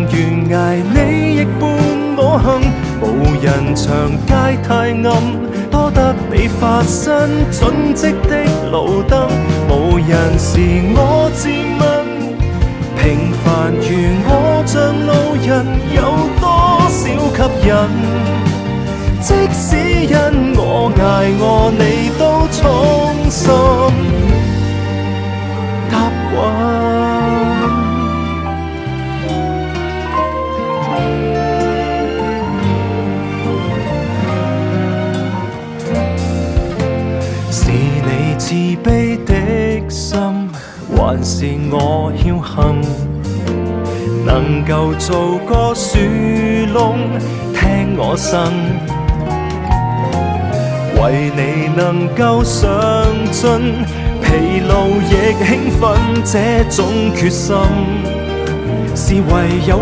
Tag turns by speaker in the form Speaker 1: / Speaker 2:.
Speaker 1: 懸崖你亦伴我行，無人長街太暗，多得你發身盡職的路燈，無人時我自問，平凡如我像路人有多少吸引？即使因我捱餓，你都衷心答允。是你自卑的心，還是我僥倖？能夠做個樹窿，聽我呻。為你能夠上進，疲勞亦興奮，這種決心是唯有。